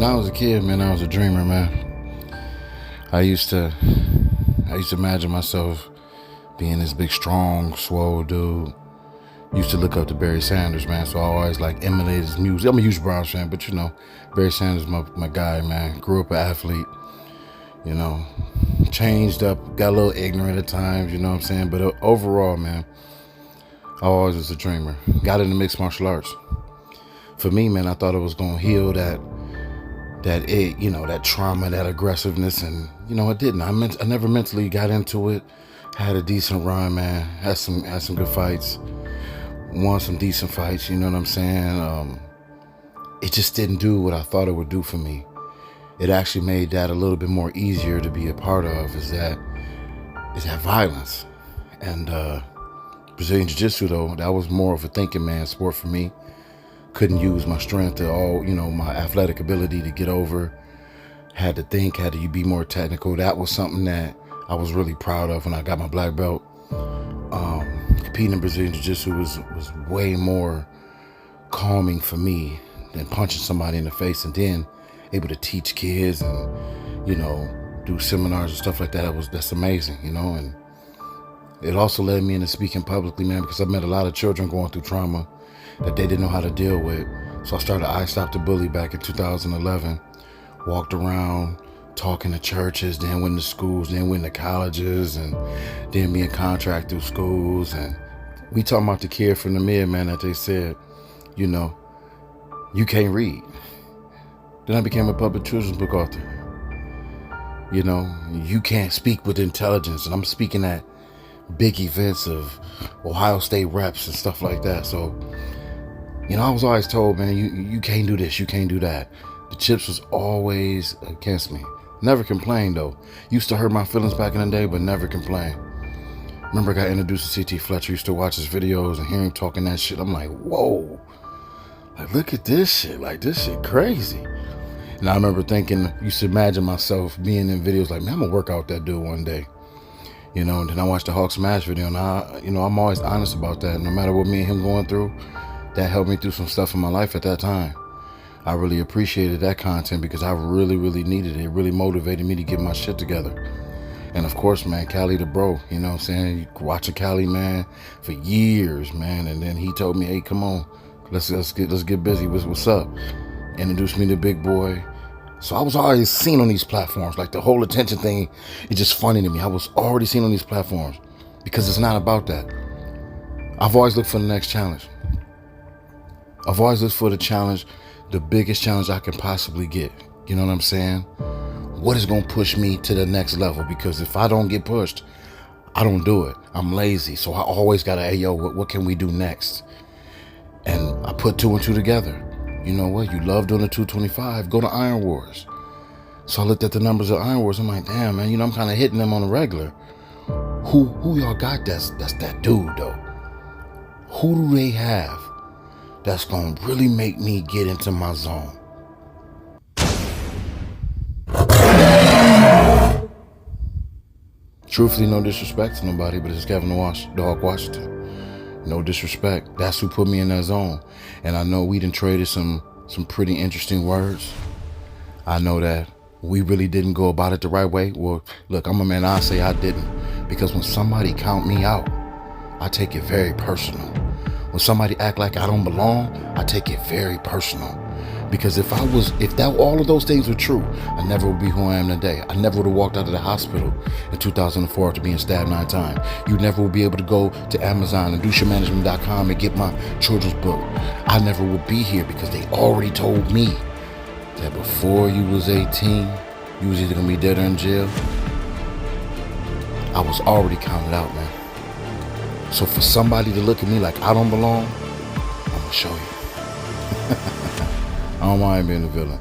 When I was a kid, man, I was a dreamer, man. I used to imagine myself being this big, strong, swole dude. Used to look up to Barry Sanders, man. So I always like emulated his music. I'm a huge Browns fan, but Barry Sanders, my guy, man. Grew up an athlete, you know. Changed up, got a little ignorant at times, you know what I'm saying. But overall, man, I always was a dreamer. Got into mixed martial arts. For me, man, I thought it was gonna heal that trauma, that aggressiveness, and it didn't. I never mentally got into it. Had a decent run, man. Had some good fights. Won some decent fights. You know what I'm saying? It just didn't do what I thought it would do for me. It actually made that a little bit more easier to be a part of. Is that violence? And Brazilian Jiu-Jitsu, though, that was more of a thinking man sport for me. Couldn't use my strength my athletic ability to get over. Had to think, had to be more technical. That was something that I was really proud of when I got my black belt. Competing in Brazilian Jiu-Jitsu was way more calming for me than punching somebody in the face, and then able to teach kids and, do seminars and stuff like that. That's amazing, and it also led me into speaking publicly, man, because I met a lot of children going through trauma that they didn't know how to deal with. So I started I Stop the Bully back in 2011. Walked around talking to churches, then went to schools, then went to colleges, and then being contracted through schools. And we talking about the kid from the mid, man, that they said, you can't read. Then I became a public children's book author. You can't speak with intelligence. And I'm speaking at big events of Ohio State reps and stuff like that. So, I was always told, man, you can't do this, you can't do that. The chips was always against me. Never complained, though. Used to hurt my feelings back in the day, but never complained. Remember I got introduced to C.T. Fletcher. Used to watch his videos and hear him talking that shit. I'm like, whoa. Like, look at this shit. Like, this shit crazy. And I remember thinking, used to imagine myself being in videos like, man, I'm gonna work out that dude one day. And then I watched the Hawk Smash video, and I'm always honest about that. No matter what me and him going through, that helped me through some stuff in my life at that time. I really appreciated that content because I really, really needed it. It really motivated me to get my shit together. And of course, man, Cali the bro, you know what I'm saying? Watching Cali, man, for years, man. And then he told me, hey, come on, let's get busy. What's up? Introduced me to Big Boy. So I was already seen on these platforms. Like the whole attention thing, it's just funny to me. I was already seen on these platforms because it's not about that. I've always looked for the next challenge. I've always looked for the challenge, the biggest challenge I can possibly get. You know what I'm saying? What is going to push me to the next level? Because if I don't get pushed, I don't do it. I'm lazy. So I always got to, hey, yo, what can we do next? And I put two and two together. You know what? You love doing the 225. Go to Iron Wars. So I looked at the numbers of Iron Wars. I'm like, damn, man, I'm kind of hitting them on the regular. Who y'all got that's that dude, though? Who do they have that's going to really make me get into my zone? Truthfully, no disrespect to nobody, but it's Kevin the Hawk Washington. No disrespect. That's who put me in that zone. And I know we done traded some pretty interesting words. I know that we really didn't go about it the right way. Well, look, I'm a man, I say I didn't. Because when somebody count me out, I take it very personal. When somebody act like I don't belong, I take it very personal. Because if all of those things were true, I never would be who I am today. I never would have walked out of the hospital in 2004 after being stabbed 9 times. You never would be able to go to Amazon and douchemanagement.com and get my children's book. I never would be here because they already told me that before you was 18, you was either gonna be dead or in jail. I was already counted out, man. So for somebody to look at me like I don't belong, I'm gonna show you. I don't mind being a villain.